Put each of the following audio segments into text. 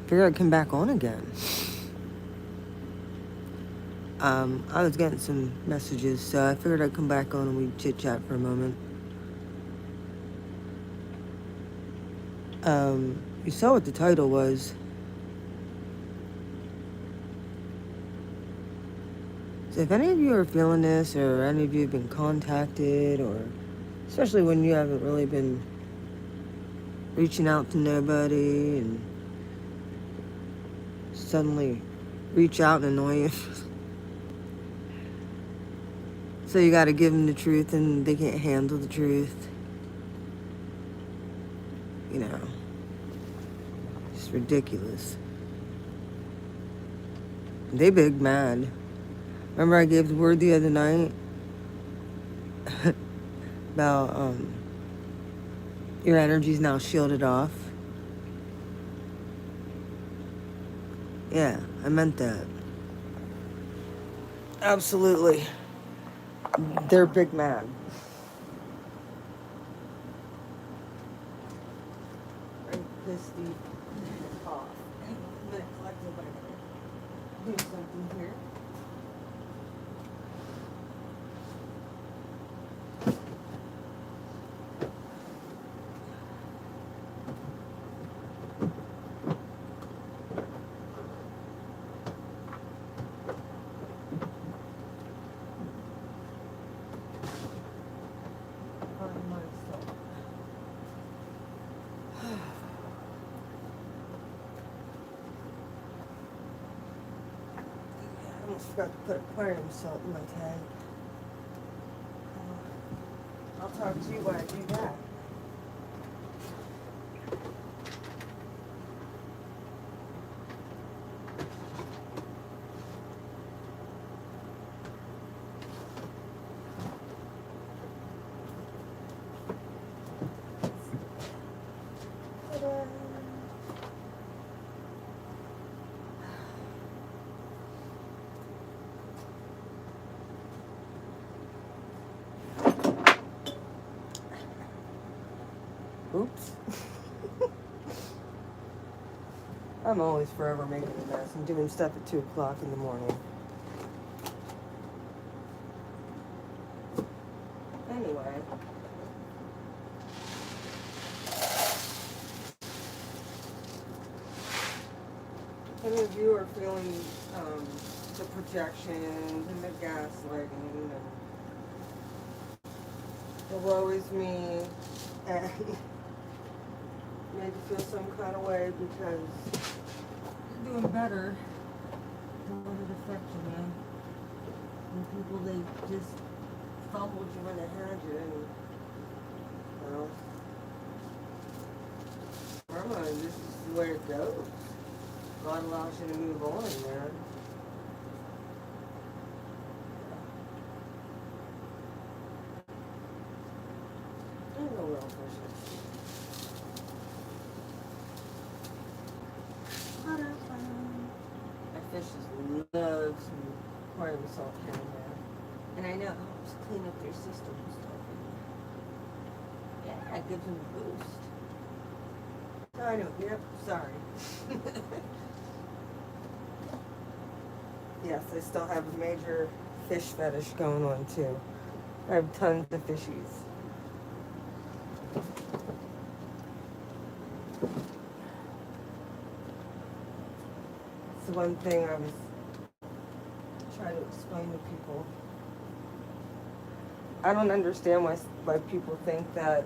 Figured I'd come back on again. I was getting some messages, so I figured I'd come back on and we'd chit chat for a moment. You saw what the title was. So if any of you are feeling this, or any of you have been contacted, or especially when you haven't really been reaching out to nobody and suddenly reach out and annoy you. So you got to give them the truth and they can't handle the truth. You know, it's ridiculous. They big mad. Remember I gave the word the other night about your energy's now shielded off. Yeah, I meant that. Absolutely. They're big mad. I'm pissed off. I'm gonna collect everybody. Do something here. Find myself. I almost forgot to put aquarium salt in my tank. I'll talk to you when I do that. Ta-da. Oops. I'm always forever making a mess and doing stuff at 2 o'clock in the morning. Anyway. Any of you are feeling the projections and the gaslighting and the woe is me and made you feel some kind of way because you're doing better. Don't let it affect you, man. And people, they just fumbled you when they had you and, well, karma, this is the way it goes. God allows you to move on, man. There's no real fishes. My fishes love some aquarium salt down there. And I know it helps clean up their system and stuff. Yeah, it gives them a boost. I know, yep, sorry. Yes, I still have a major fish fetish going on too. I have tons of fishies. It's the one thing I was trying to explain to people. I don't understand why people think that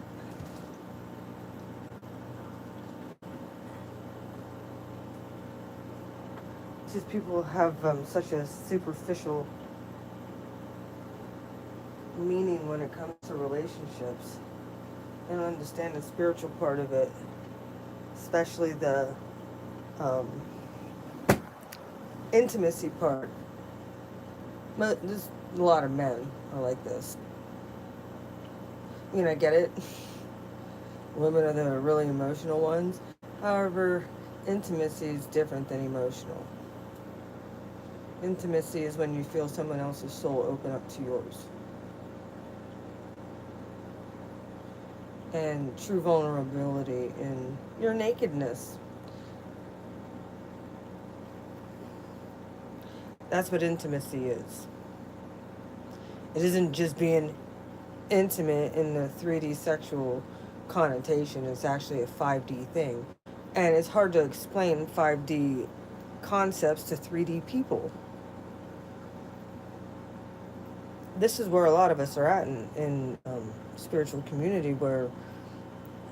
just people have such a superficial meaning when it comes to relationships. They don't understand the spiritual part of it, especially the intimacy part. But there's a lot of men are like this. You know, I get it. Women are the really emotional ones. However, intimacy is different than emotional. Intimacy is when you feel someone else's soul open up to yours. And true vulnerability in your nakedness. That's what intimacy is. It isn't just being intimate in the 3D sexual connotation. It's actually a 5D thing. And it's hard to explain 5D concepts to 3D people. This is where a lot of us are at in spiritual community, where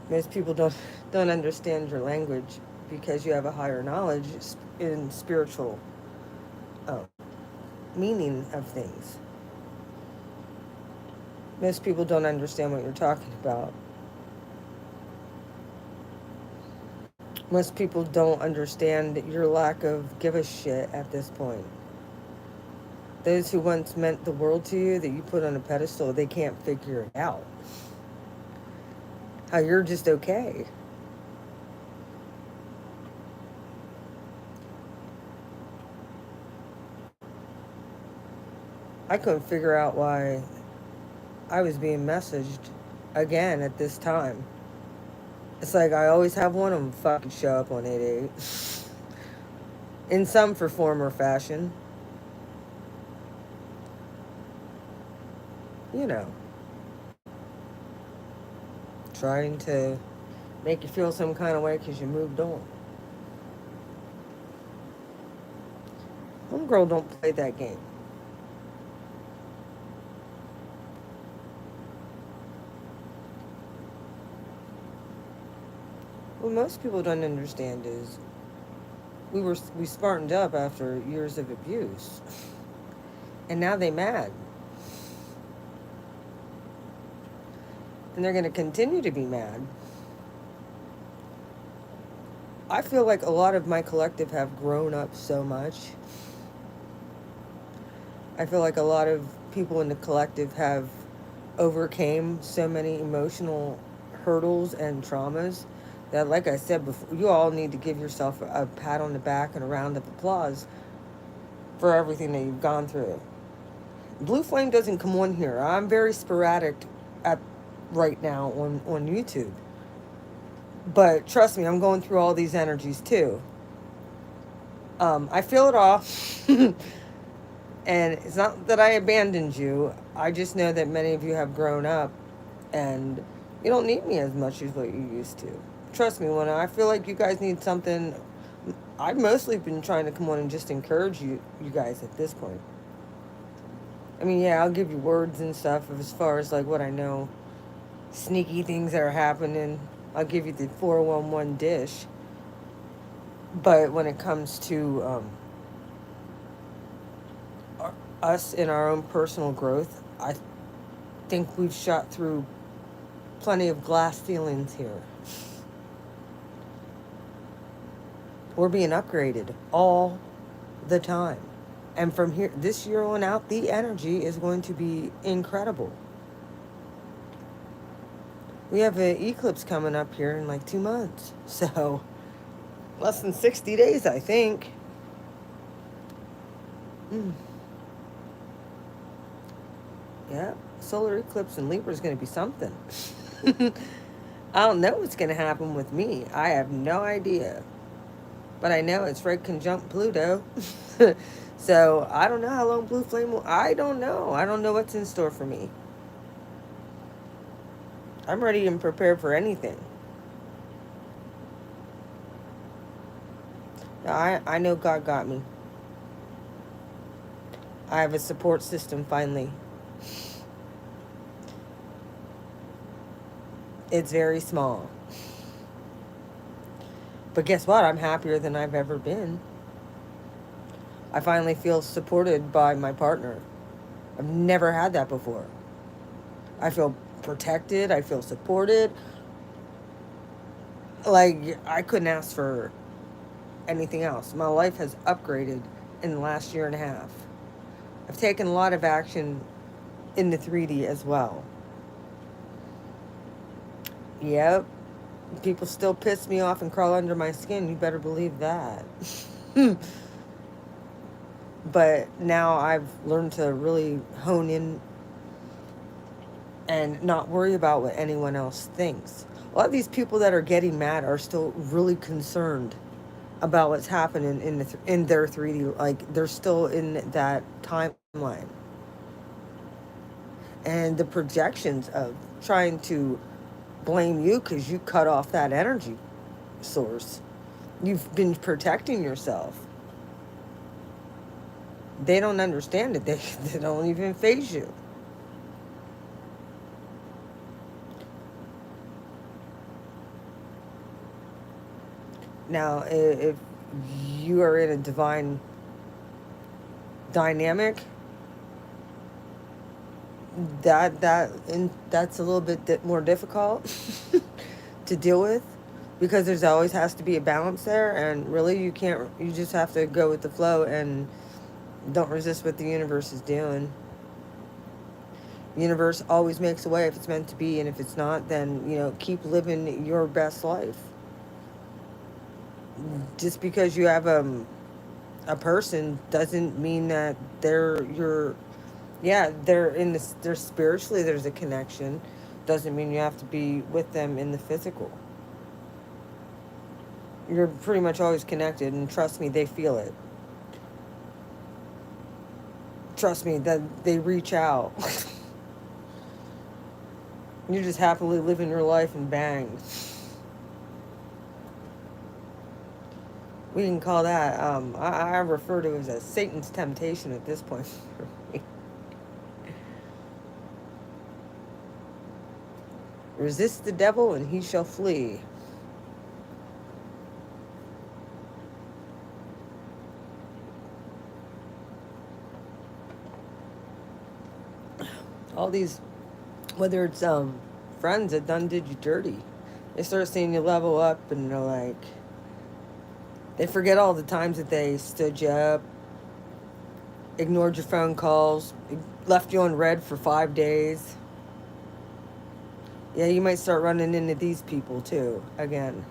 most people don't understand your language because you have a higher knowledge in spiritual um, meaning of things. Most people don't understand what you're talking about. Most people don't understand your lack of give a shit at this point. Those who once meant the world to you that you put on a pedestal, they can't figure it out. How you're just okay. I couldn't figure out why I was being messaged again at this time. It's like I always have one of them fucking show up on 8/8. In some form or fashion. You know. Trying to make you feel some kind of way because you moved on. Homegirl don't play that game. What most people don't understand is we smartened up after years of abuse. And now they mad. And they're going to continue to be mad. I feel like a lot of my collective have grown up so much. I feel like a lot of people in the collective have overcame so many emotional hurdles and traumas that, like I said before, you all need to give yourself a pat on the back and a round of applause for everything that you've gone through. Blue Flame doesn't come on here. I'm very sporadic at right now on YouTube. But trust me, I'm going through all these energies too. I feel it all. And it's not that I abandoned you. I just know that many of you have grown up and you don't need me as much as what you used to. Trust me, when I feel like you guys need something, I've mostly been trying to come on and just encourage you guys at this point. I mean, yeah, I'll give you words and stuff as far as like what I know. Sneaky things that are happening. I'll give you the 411 dish. But when it comes to us in our own personal growth, I think we've shot through plenty of glass ceilings here. We're being upgraded all the time. And from here, this year on out, the energy is going to be incredible. We have an eclipse coming up here in like 2 months. So, less than 60 days, I think. Yeah, solar eclipse in Libra is going to be something. I don't know what's going to happen with me. I have no idea. But I know it's right conjunct Pluto. So, I don't know how long Blue Flame will... I don't know. I don't know what's in store for me. I'm ready and prepared for anything. I know God got me. I have a support system finally. It's very small. But guess what? I'm happier than I've ever been. I finally feel supported by my partner. I've never had that before. I feel protected. I feel supported. Like, I couldn't ask for anything else. My life has upgraded in the last year and a half. I've taken a lot of action in the 3D as well. Yep. People still piss me off and crawl under my skin. You better believe that. But now I've learned to really hone in and not worry about what anyone else thinks. A lot of these people that are getting mad are still really concerned about what's happening in their 3D. Like, they're still in that timeline. And the projections of trying to blame you because you cut off that energy source. You've been protecting yourself. They don't understand it. They don't even phase you. Now, if you are in a divine dynamic, that's a little bit more difficult to deal with, because there's always has to be a balance there, and really you just have to go with the flow and don't resist what the universe is doing. The universe always makes a way if it's meant to be, and if it's not, then keep living your best life. Just because you have a person doesn't mean that they're your yeah, they're spiritually, there's a connection. Doesn't mean you have to be with them in the physical. You're pretty much always connected, and trust me, they feel it. Trust me, that they reach out. You're just happily living your life, and bang. We can call that, I refer to it as Satan's temptation at this point for me. Resist the devil and he shall flee. All these, whether it's friends that done did you dirty, they start seeing you level up, and they're like, they forget all the times that they stood you up, ignored your phone calls, left you on red for 5 days. Yeah, you might start running into these people too, again.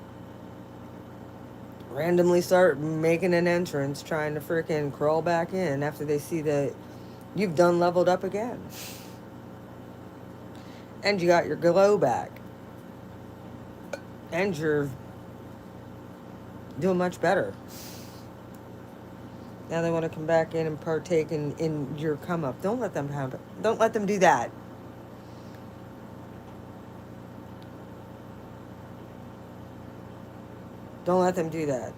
Randomly start making an entrance, trying to freaking crawl back in after they see that you've done leveled up again. And you got your glow back. And you're doing much better. Now they want to come back in and partake in your come up. Don't let them have it. Don't let them do that. Don't let them do that.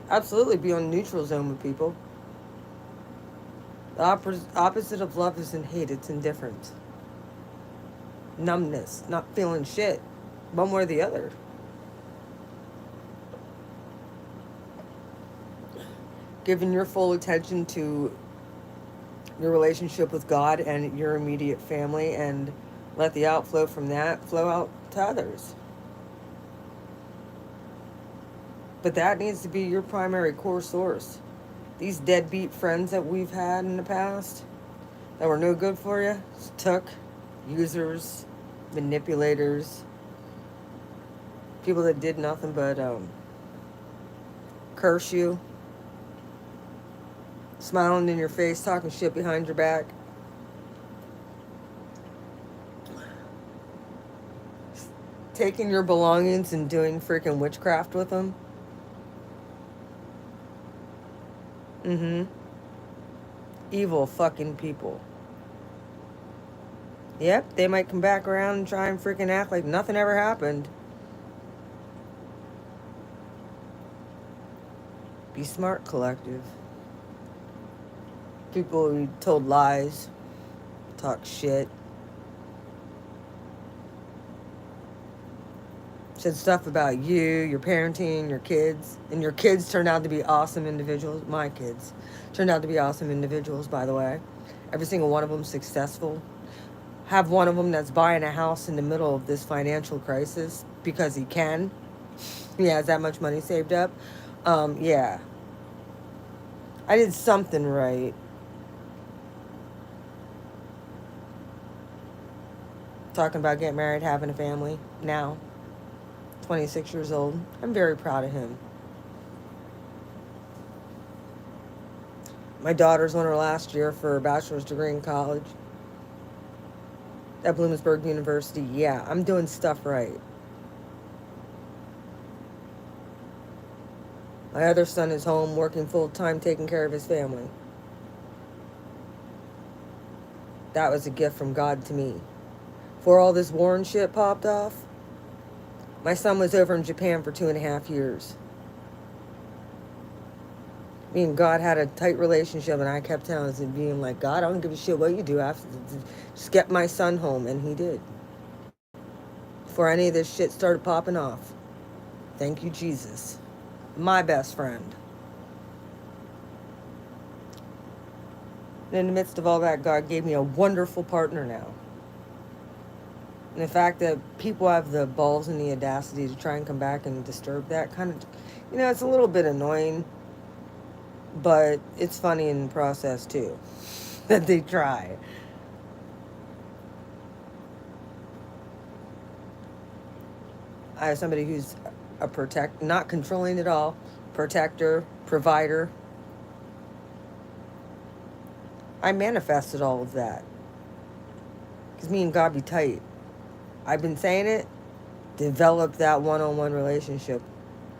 Absolutely be on neutral zone with people. The opposite of love isn't hate, it's indifference. Numbness, not feeling shit. One way or the other. Giving your full attention to your relationship with God and your immediate family, and let the outflow from that flow out to others. But that needs to be your primary core source. These deadbeat friends that we've had in the past that were no good for you, took, users, manipulators, people that did nothing but curse you, smiling in your face, talking shit behind your back. Taking your belongings and doing freaking witchcraft with them. Evil fucking people. Yep, they might come back around and try and freaking act like nothing ever happened. Be smart, collective. People who told lies, talk shit, said stuff about you, your parenting, your kids, and your kids turned out to be awesome individuals. My kids turned out to be awesome individuals, by the way. Every single one of them successful. Have one of them that's buying a house in the middle of this financial crisis because he can. He has that much money saved up. Yeah. I did something right. Talking about getting married, having a family now. 26 years old. I'm very proud of him. My daughter's on her last year for a bachelor's degree in college at Bloomsburg University. Yeah, I'm doing stuff right. My other son is home working full time, taking care of his family. That was a gift from God to me. Before all this war and shit popped off, my son was over in Japan for 2.5 years. Me and God had a tight relationship, and I kept telling him, being like, God, I don't give a shit what you do. I have to just get my son home, and he did. Before any of this shit started popping off. Thank you, Jesus. My best friend. And in the midst of all that, God gave me a wonderful partner now. And the fact that people have the balls and the audacity to try and come back and disturb that kind of, it's a little bit annoying, but it's funny in the process too, that they try. I have somebody who's not controlling at all, protector, provider. I manifested all of that. Because me and God be tight. I've been saying it. Develop that one-on-one relationship.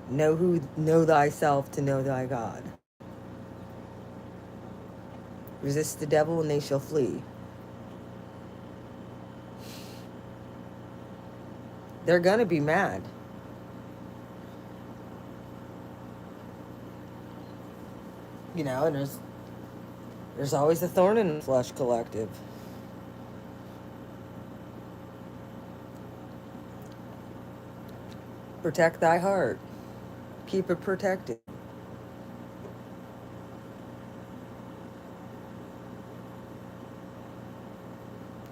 Know thyself to know thy God. Resist the devil and they shall flee. They're gonna be mad. And there's always a thorn in the flesh collective. Protect thy heart. Keep it protected.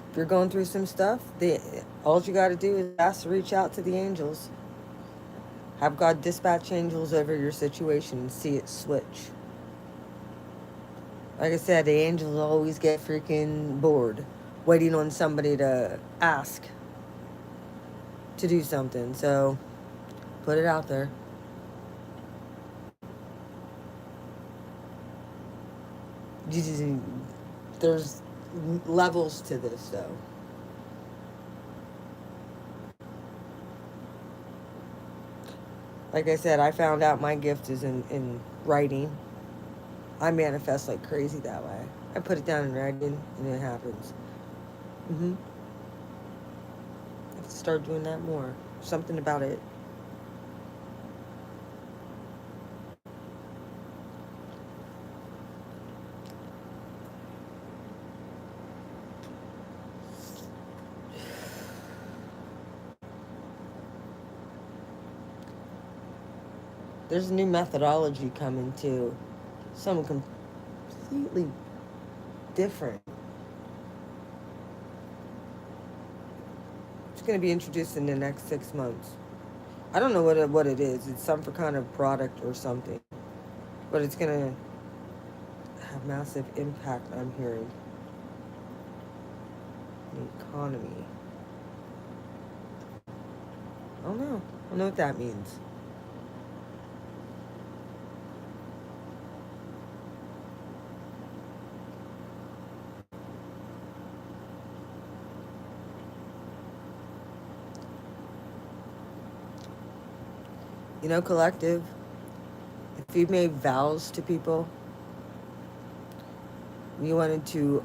If you're going through some stuff, all you got to do is ask to reach out to the angels. Have God dispatch angels over your situation and see it switch. Like I said, the angels always get freaking bored waiting on somebody to ask to do something. So put it out there. There's levels to this, though. Like I said, I found out my gift is in writing. I manifest like crazy that way. I put it down in writing, and it happens. I have to start doing that more. Something about it. There's a new methodology coming too. Something completely different. It's going to be introduced in the next 6 months. I don't know what it is. It's some kind of product or something. But it's going to have massive impact, I'm hearing. The economy. I don't know. I don't know what that means. Collective, if you made vows to people, you wanted to,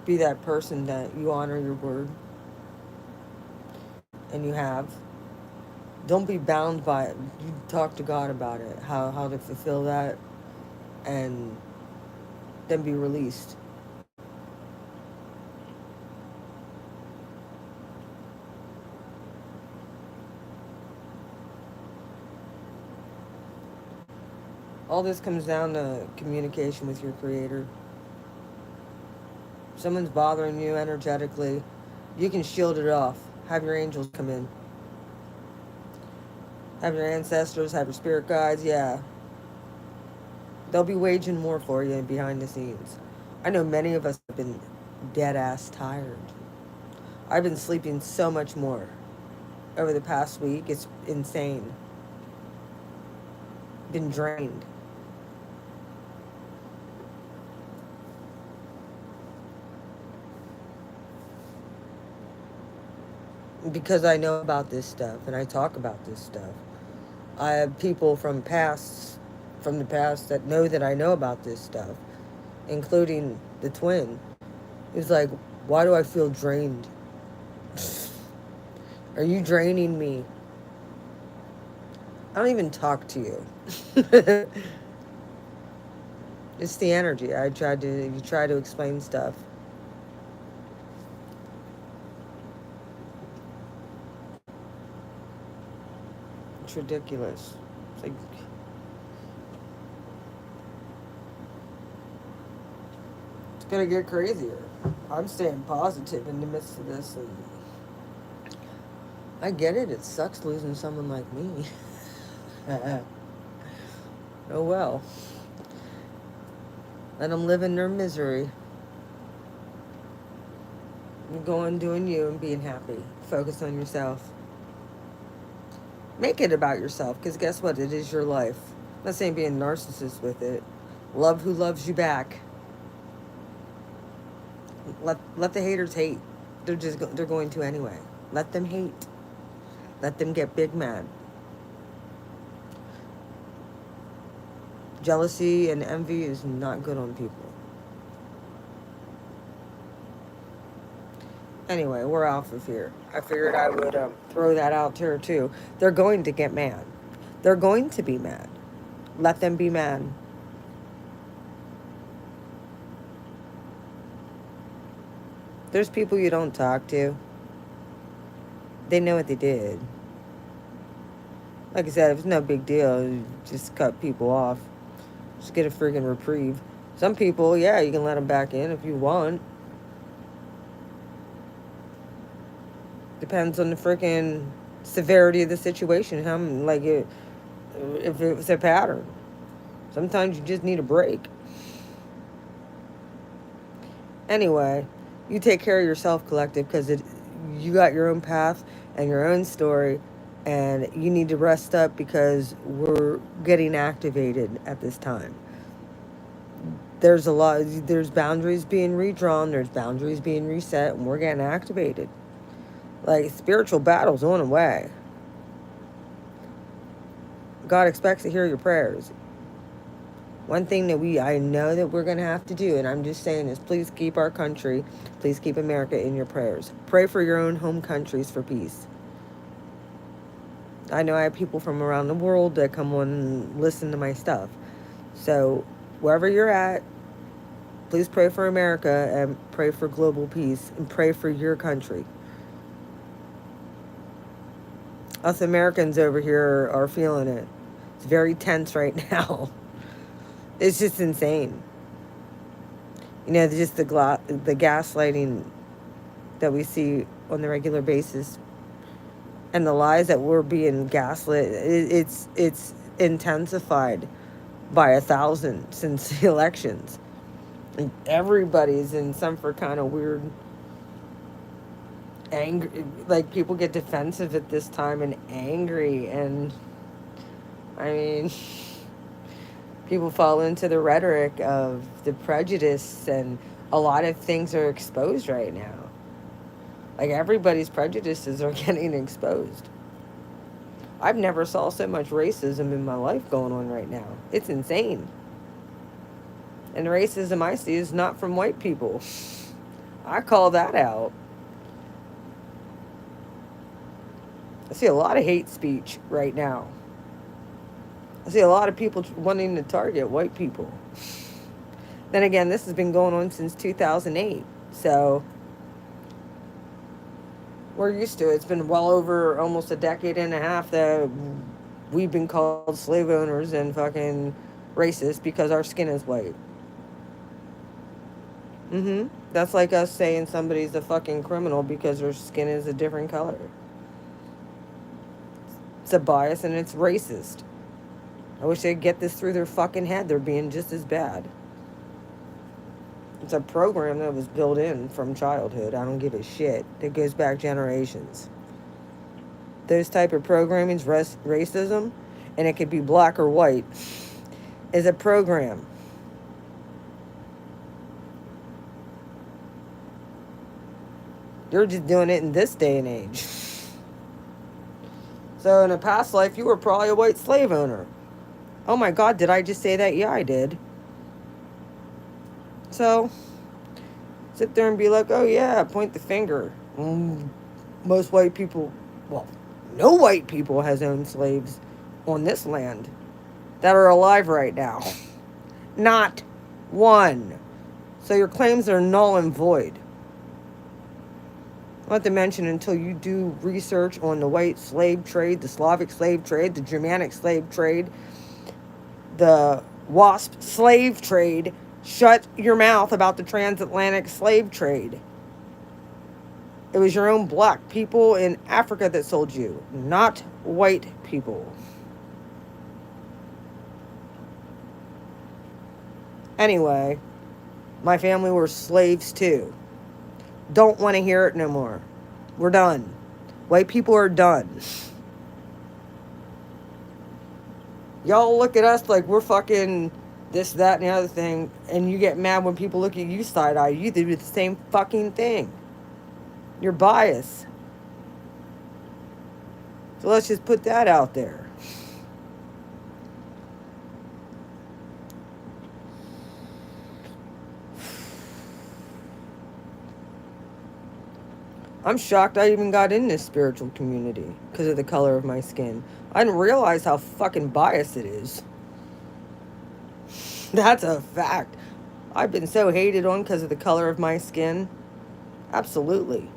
be that person that you honor your word, and you have, don't be bound by it. You talk to God about it, how to fulfill that, and then be released. All this comes down to communication with your creator. If someone's bothering you energetically, you can shield it off. Have your angels come in. Have your ancestors, have your spirit guides, yeah. They'll be waging war for you behind the scenes. I know many of us have been dead ass tired. I've been sleeping so much more over the past week. It's insane. Been drained. Because I know about this stuff and I talk about this stuff. I have people from the past that know that I know about this stuff, including the twin. It's like, why do I feel drained? Are you draining me? I don't even talk to you. It's the energy. You try to explain stuff. It's ridiculous. It's like, it's gonna get crazier. I'm staying positive in the midst of this, and I get it. It sucks losing someone like me. Oh well. Let them live in their misery. You go on doing you and being happy. Focus on yourself. Make it about yourself, because guess what? It is your life. I'm not saying be a narcissist with it. Love who loves you back. Let the haters hate. They're going to anyway. Let them hate. Let them get big mad. Jealousy and envy is not good on people. Anyway, we're off of here. I figured I would throw that out there too. They're going to get mad. They're going to be mad. Let them be mad. There's people you don't talk to. They know what they did. Like I said, it's no big deal. You just cut people off. Just get a friggin' reprieve. Some people, yeah, you can let them back in if you want. Depends on the freaking severity of the situation. If it's a pattern. Sometimes you just need a break. Anyway, you take care of yourself, collective, because you got your own path and your own story, and you need to rest up because we're getting activated at this time. There's boundaries being redrawn, there's boundaries being reset, and we're getting activated. Like, spiritual battle's on the way. God expects to hear your prayers. One thing that I know that we're going to have to do, and I'm just saying, is please keep our country, please keep America in your prayers. Pray for your own home countries for peace. I know I have people from around the world that come on and listen to my stuff. So, wherever you're at, please pray for America and pray for global peace and pray for your country. Us Americans over here are feeling it. It's very tense right now. It's just insane. You know, just the gaslighting that we see on the regular basis, and the lies that we're being gaslit. It's intensified by 1,000 since the elections. And everybody's in some kind of weird angry. Like, people get defensive at this time and angry, and I mean. People fall into the rhetoric of the prejudice, and a lot of things are exposed right now. Like, everybody's prejudices are getting exposed. I've never saw so much racism in my life going on right now. It's insane. And the racism I see is not from white people. I call that out. I see a lot of hate speech right now. I see a lot of people wanting to target white people. Then again, this has been going on since 2008. So we're used to it. It's been well over almost a decade and a half that we've been called slave owners and fucking racist because our skin is white. That's like us saying somebody's a fucking criminal because their skin is a different color. It's a bias and it's racist. I wish they'd get this through their fucking head. They're being just as bad. It's a program that was built in from childhood. I don't give a shit. It goes back generations. Those type of programming's racism, and it could be black or white, is a program. You're just doing it in this day and age. So in a past life, you were probably a white slave owner. Oh my God, did I just say that? Yeah, I did. So sit there and be like, oh yeah, point the finger. Most white people, well, no white people has owned slaves on this land that are alive right now. Not one. So your claims are null and void. Not to mention, until you do research on the white slave trade, the Slavic slave trade, the Germanic slave trade, the WASP slave trade, shut your mouth about the transatlantic slave trade. It was your own black people in Africa that sold you, not white people. Anyway, my family were slaves too. Don't want to hear it no more. We're done. White people are done. Y'all look at us like we're fucking this, that, and the other thing, and you get mad when people look at you side-eye. You do the same fucking thing. You're biased. So let's just put that out there. I'm shocked I even got in this spiritual community because of the color of my skin. I didn't realize how fucking biased it is. That's a fact. I've been so hated on because of the color of my skin. Absolutely.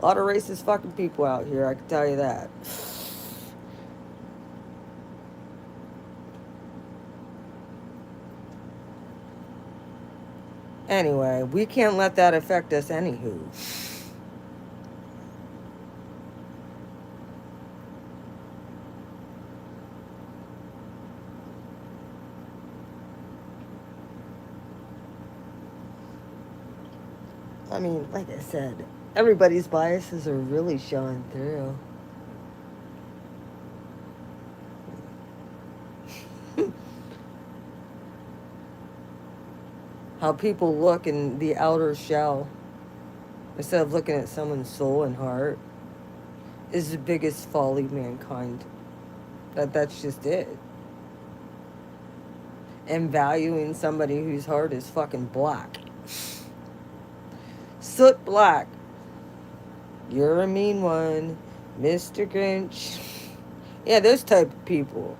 A lot of racist fucking people out here, I can tell you that. Anyway, we can't let that affect us anywho. I mean, like I said, everybody's biases are really showing through. How people look in the outer shell instead of looking at someone's soul and heart is the biggest folly of mankind. That's just it. And valuing somebody whose heart is fucking black. Soot black. You're a mean one, Mr. Grinch. Yeah, those type of people.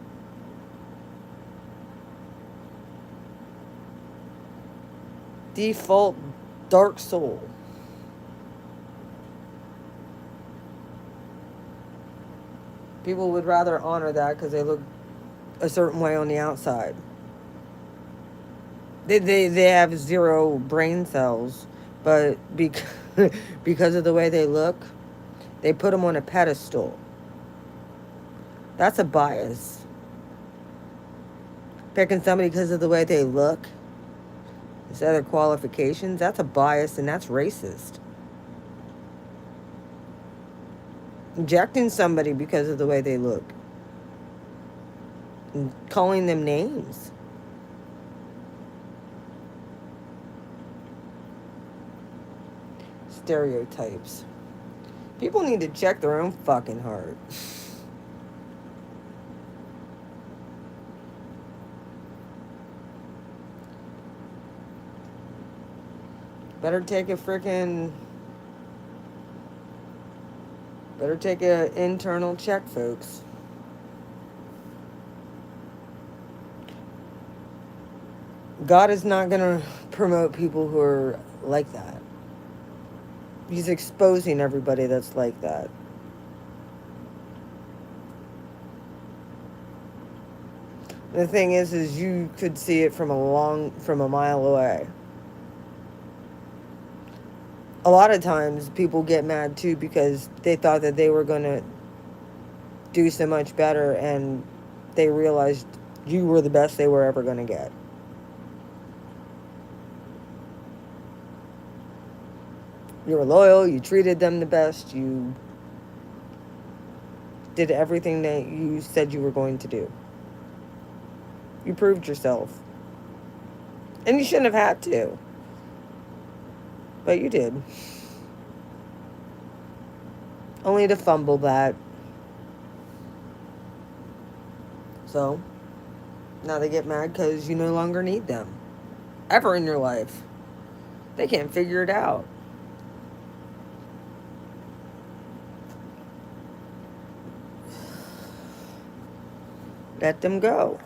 Default dark soul. People would rather honor that because they look a certain way on the outside. They have zero brain cells, but because of the way they look, they put them on a pedestal. That's a bias. Picking somebody because of the way they look instead of their qualifications, that's a bias and that's racist. Rejecting somebody because of the way they look. And calling them names. Stereotypes. People need to check their own fucking heart. Better take an internal check, folks. God is not going to promote people who are like that. He's exposing everybody that's like that. The thing is you could see it from a mile away. A lot of times people get mad too because they thought that they were going to do so much better and they realized you were the best they were ever going to get. You were loyal, you treated them the best, you did everything that you said you were going to do. You proved yourself. And you shouldn't have had to. But you did. only to fumble that. So now they get mad because you no longer need them ever in your life. They can't figure it out. Let them go.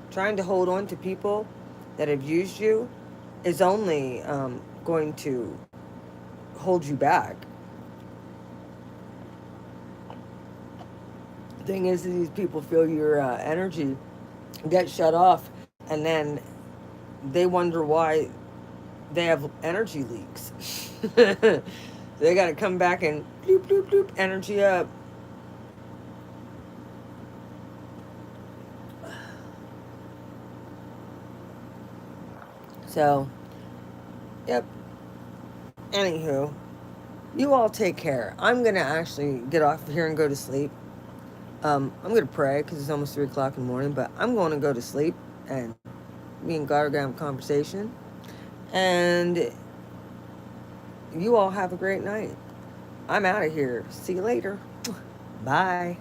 Trying to hold on to people that have used you is only going to hold you back. The thing is, these people feel your energy get shut off, and then they wonder why they have energy leaks. They got to come back and bloop, bloop, bloop, energy up. So, yep. Anywho, you all take care. I'm going to actually get off here and go to sleep. I'm going to pray because it's almost 3 o'clock in the morning, but I'm going to go to sleep, and me and God are going to have a conversation. And you all have a great night. I'm out of here. See you later. Bye.